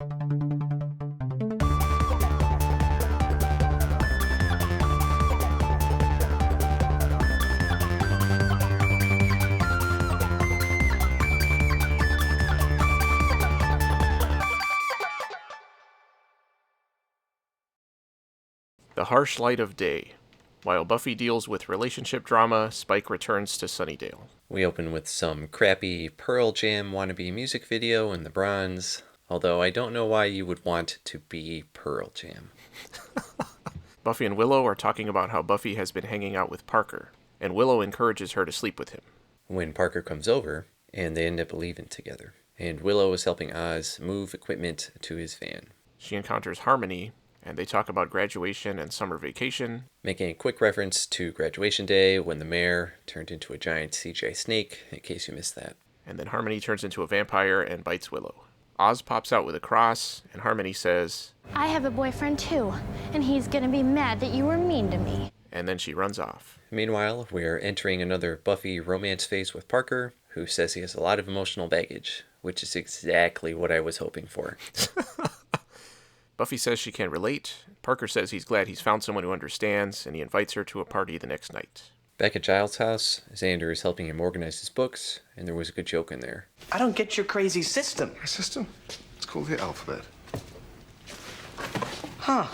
The harsh light of day. While Buffy deals with relationship drama, Spike returns to Sunnydale. We open with some crappy Pearl Jam wannabe music video in the bronze, although I don't know why you would want to be Pearl Jam. Buffy and Willow are talking about how Buffy has been hanging out with Parker, and Willow encourages her to sleep with him. When Parker comes over, and they end up leaving together, and Willow is helping Oz move equipment to his van. She encounters Harmony, and they talk about graduation and summer vacation, making a quick reference to graduation day when the mayor turned into a giant CGI snake, in case you missed that. And then Harmony turns into a vampire and bites Willow. Oz pops out with a cross, and Harmony says, "I have a boyfriend too, and he's gonna be mad that you were mean to me." And then she runs off. Meanwhile, we're entering another Buffy romance phase with Parker, who says he has a lot of emotional baggage, which is exactly what I was hoping for. Buffy says she can relate. Parker says he's glad he's found someone who understands, and he invites her to a party the next night. Back at Giles' house, Xander is helping him organize his books, and there was a good joke in there. I don't get your crazy system. My system? It's called the alphabet. Huh.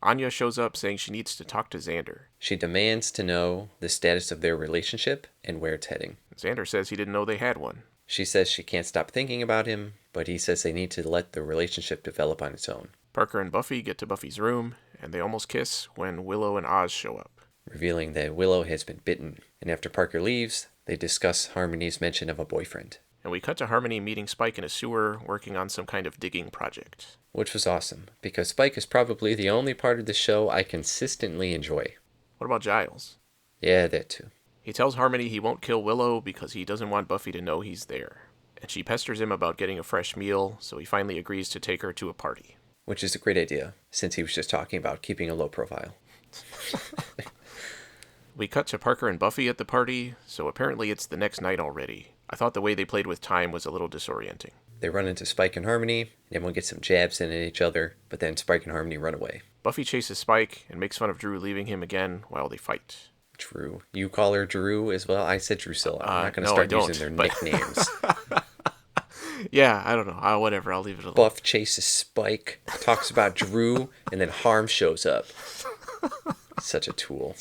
Anya shows up saying she needs to talk to Xander. She demands to know the status of their relationship and where it's heading. Xander says he didn't know they had one. She says she can't stop thinking about him, but he says they need to let the relationship develop on its own. Parker and Buffy get to Buffy's room, and they almost kiss when Willow and Oz show up, revealing that Willow has been bitten. And after Parker leaves, they discuss Harmony's mention of a boyfriend. And we cut to Harmony meeting Spike in a sewer, working on some kind of digging project. Which was awesome, because Spike is probably the only part of the show I consistently enjoy. What about Giles? Yeah, that too. He tells Harmony he won't kill Willow because he doesn't want Buffy to know he's there. And she pesters him about getting a fresh meal, so he finally agrees to take her to a party. Which is a great idea, since he was just talking about keeping a low profile. We cut to Parker and Buffy at the party, so apparently it's the next night already. I thought the way they played with time was a little disorienting. They run into Spike and Harmony, and everyone gets some jabs in at each other, but then Spike and Harmony run away. Buffy chases Spike and makes fun of Drew leaving him again while they fight. Drew. You call her Drew as well? I said Drusilla. I'm not going to start using their nicknames. Yeah, I don't know. Whatever, I'll leave it alone. Buff chases Spike, talks about Drew, and then Harm shows up. Such a tool.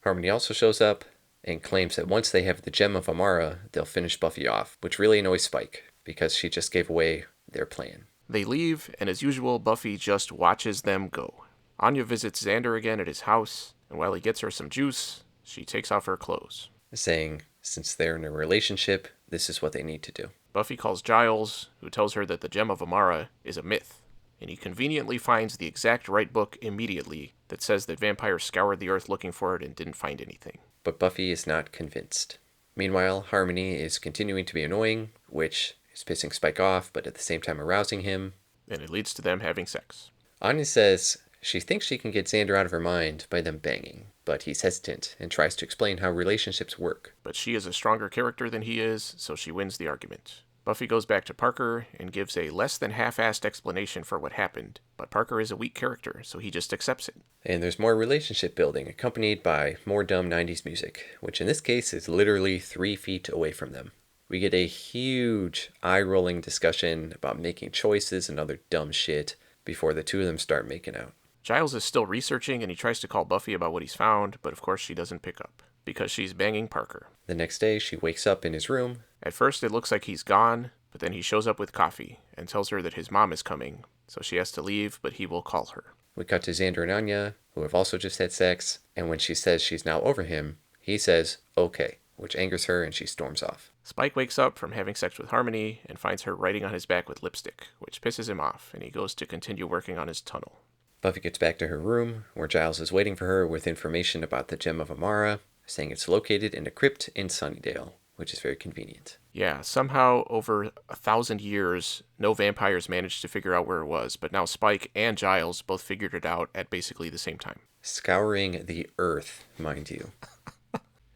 Harmony also shows up and claims that once they have the Gem of Amara, they'll finish Buffy off, which really annoys Spike, because she just gave away their plan. They leave, and as usual, Buffy just watches them go. Anya visits Xander again at his house, and while he gets her some juice, she takes off her clothes, saying, since they're in a relationship, this is what they need to do. Buffy calls Giles, who tells her that the Gem of Amara is a myth, and he conveniently finds the exact right book immediately that says that vampires scoured the earth looking for it and didn't find anything. But Buffy is not convinced. Meanwhile, Harmony is continuing to be annoying, which is pissing Spike off, but at the same time arousing him. And it leads to them having sex. Anya says she thinks she can get Xander out of her mind by them banging, but he's hesitant and tries to explain how relationships work. But she is a stronger character than he is, so she wins the argument. Buffy goes back to Parker and gives a less than half-assed explanation for what happened, but Parker is a weak character, so he just accepts it. And there's more relationship building, accompanied by more dumb 90s music, which in this case is literally 3 feet away from them. We get a huge eye-rolling discussion about making choices and other dumb shit before the two of them start making out. Giles is still researching, and he tries to call Buffy about what he's found, but of course she doesn't pick up, because she's banging Parker. The next day, she wakes up in his room. At first, it looks like he's gone, but then he shows up with coffee and tells her that his mom is coming, so she has to leave, but he will call her. We cut to Xander and Anya, who have also just had sex, and when she says she's now over him, he says, okay, which angers her and she storms off. Spike wakes up from having sex with Harmony and finds her writing on his back with lipstick, which pisses him off, and he goes to continue working on his tunnel. Buffy gets back to her room, where Giles is waiting for her with information about the Gem of Amara, saying it's located in a crypt in Sunnydale, which is very convenient. Yeah, somehow over 1,000 years, no vampires managed to figure out where it was, but now Spike and Giles both figured it out at basically the same time. Scouring the earth, mind you.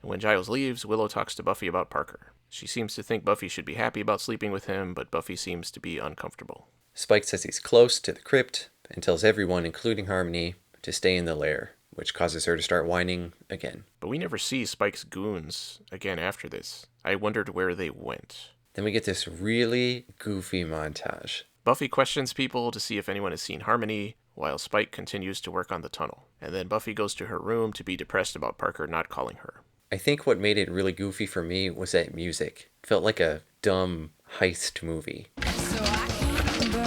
When Giles leaves, Willow talks to Buffy about Parker. She seems to think Buffy should be happy about sleeping with him, but Buffy seems to be uncomfortable. Spike says he's close to the crypt and tells everyone, including Harmony, to stay in the lair, which causes her to start whining again. But we never see Spike's goons again after this. I wondered where they went. Then we get this really goofy montage. Buffy questions people to see if anyone has seen Harmony, while Spike continues to work on the tunnel. And then Buffy goes to her room to be depressed about Parker not calling her. I think what made it really goofy for me was that music. It felt like a dumb heist movie. So I can burn.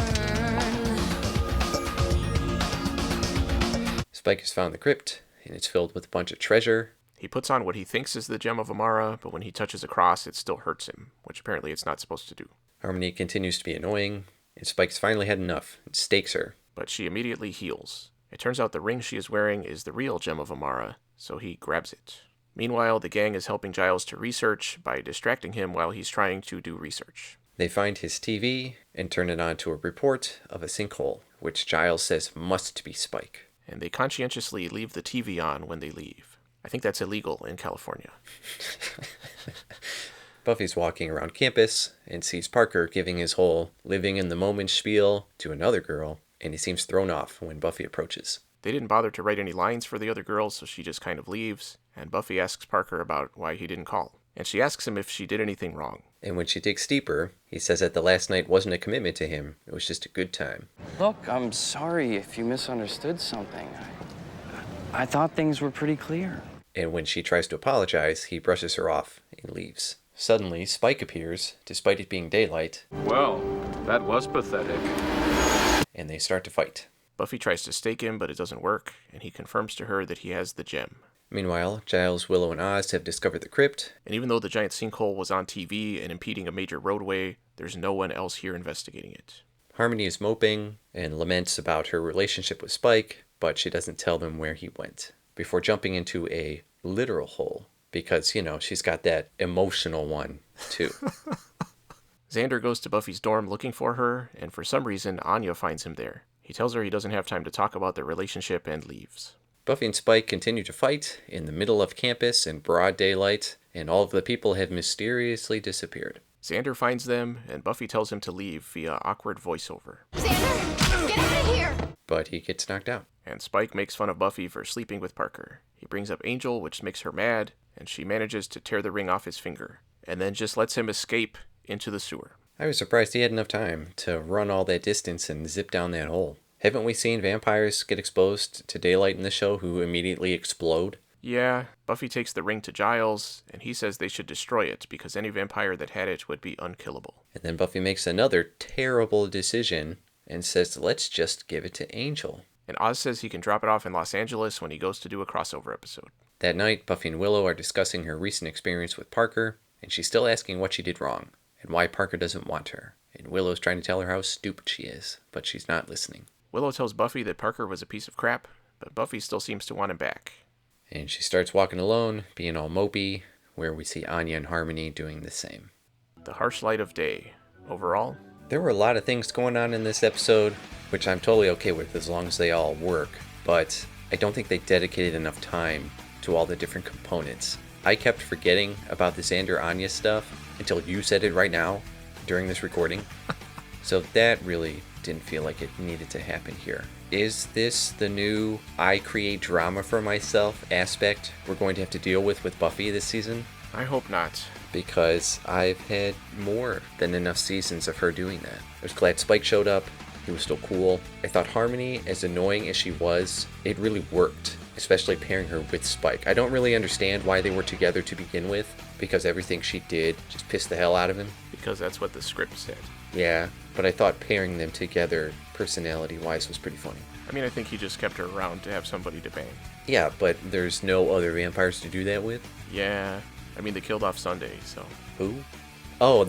Spike has found the crypt, and it's filled with a bunch of treasure. He puts on what he thinks is the Gem of Amara, but when he touches a cross, it still hurts him, which apparently it's not supposed to do. Harmony continues to be annoying, and Spike's finally had enough and stakes her. But she immediately heals. It turns out the ring she is wearing is the real Gem of Amara, so he grabs it. Meanwhile, the gang is helping Giles to research by distracting him while he's trying to do research. They find his TV and turn it on to a report of a sinkhole, which Giles says must be Spike. And they conscientiously leave the TV on when they leave. I think that's illegal in California. Buffy's walking around campus and sees Parker giving his whole living in the moment spiel to another girl, and he seems thrown off when Buffy approaches. They didn't bother to write any lines for the other girls, so she just kind of leaves, and Buffy asks Parker about why he didn't call. And she asks him if she did anything wrong. And when she digs deeper, he says that the last night wasn't a commitment to him, it was just a good time. Look, I'm sorry if you misunderstood something. I thought things were pretty clear. And when she tries to apologize, he brushes her off and leaves. Suddenly, Spike appears, despite it being daylight. Well, that was pathetic. And they start to fight. Buffy tries to stake him, but it doesn't work, and he confirms to her that he has the gem. Meanwhile, Giles, Willow, and Oz have discovered the crypt. And even though the giant sinkhole was on TV and impeding a major roadway, there's no one else here investigating it. Harmony is moping and laments about her relationship with Spike, but she doesn't tell them where he went. Before jumping into a literal hole, because, she's got that emotional one, too. Xander goes to Buffy's dorm looking for her, and for some reason, Anya finds him there. He tells her he doesn't have time to talk about their relationship and leaves. Buffy and Spike continue to fight in the middle of campus in broad daylight, and all of the people have mysteriously disappeared. Xander finds them, and Buffy tells him to leave via awkward voiceover. Xander, get out of here! But he gets knocked out. And Spike makes fun of Buffy for sleeping with Parker. He brings up Angel, which makes her mad, and she manages to tear the ring off his finger, and then just lets him escape into the sewer. I was surprised he had enough time to run all that distance and zip down that hole. Haven't we seen vampires get exposed to daylight in the show who immediately explode? Yeah, Buffy takes the ring to Giles, and he says they should destroy it because any vampire that had it would be unkillable. And then Buffy makes another terrible decision and says, let's just give it to Angel. And Oz says he can drop it off in Los Angeles when he goes to do a crossover episode. That night, Buffy and Willow are discussing her recent experience with Parker, and she's still asking what she did wrong, and why Parker doesn't want her. And Willow's trying to tell her how stupid she is, but she's not listening. Willow tells Buffy that Parker was a piece of crap, but Buffy still seems to want him back. And she starts walking alone, being all mopey, where we see Anya and Harmony doing the same. The harsh light of day. Overall, there were a lot of things going on in this episode, which I'm totally okay with as long as they all work, but I don't think they dedicated enough time to all the different components. I kept forgetting about the Xander Anya stuff until you said it right now during this recording. So that really didn't feel like it needed to happen here. Is this the new I create drama for myself aspect we're going to have to deal with Buffy this season? I hope not. Because I've had more than enough seasons of her doing that. I was glad Spike showed up. He was still cool. I thought Harmony, as annoying as she was, it really worked, especially pairing her with Spike. I don't really understand why they were together to begin with, because everything she did just pissed the hell out of him. Because that's what the script said. Yeah, but I thought pairing them together, personality-wise, was pretty funny. I mean, I think he just kept her around to have somebody to bang. Yeah, but there's no other vampires to do that with? Yeah, I mean, they killed off Sunday, so... Who? Oh,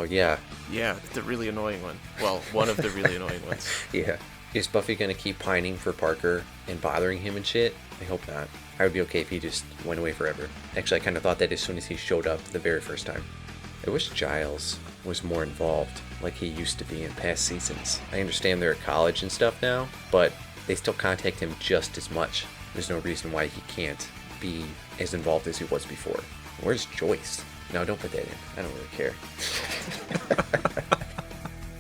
yeah. Yeah, the really annoying one. Well, one of the really annoying ones. Yeah. Is Buffy gonna keep pining for Parker and bothering him and shit? I hope not. I would be okay if he just went away forever. Actually, I kind of thought that as soon as he showed up the very first time. I wish Giles was more involved like he used to be in past seasons. I understand they're at college and stuff now, but they still contact him just as much. There's no reason why he can't be as involved as he was before. Where's Joyce? No, don't put that in. I don't really care.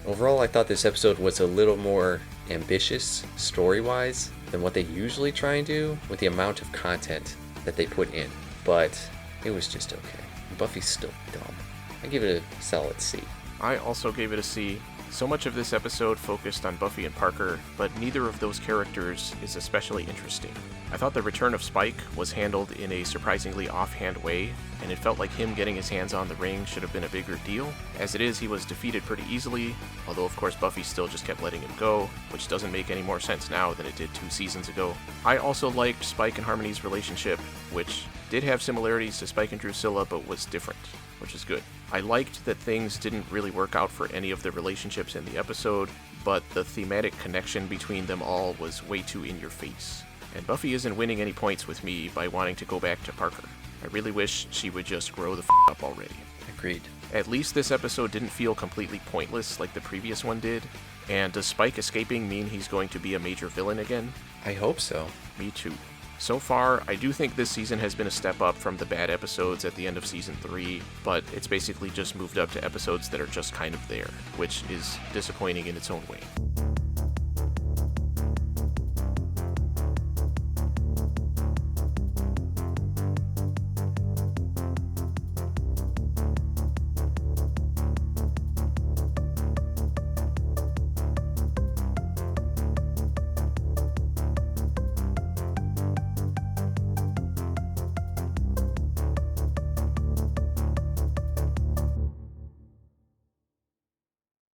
Overall, I thought this episode was a little more ambitious story-wise than what they usually try and do with the amount of content that they put in. But it was just okay. Buffy's still dumb. I give it a solid C. I also gave it a C. So much of this episode focused on Buffy and Parker, but neither of those characters is especially interesting. I thought the return of Spike was handled in a surprisingly offhand way, and it felt like him getting his hands on the ring should have been a bigger deal. As it is, he was defeated pretty easily, although of course Buffy still just kept letting him go, which doesn't make any more sense now than it did 2 seasons ago. I also liked Spike and Harmony's relationship, which did have similarities to Spike and Drusilla, but was different, which is good. I liked that things didn't really work out for any of the relationships in the episode, but the thematic connection between them all was way too in your face. And Buffy isn't winning any points with me by wanting to go back to Parker. I really wish she would just grow the up already. Agreed. At least this episode didn't feel completely pointless like the previous one did. And does Spike escaping mean he's going to be a major villain again? I hope so. Me too. So far, I do think this season has been a step up from the bad episodes at the end of Season 3, but it's basically just moved up to episodes that are just kind of there, which is disappointing in its own way.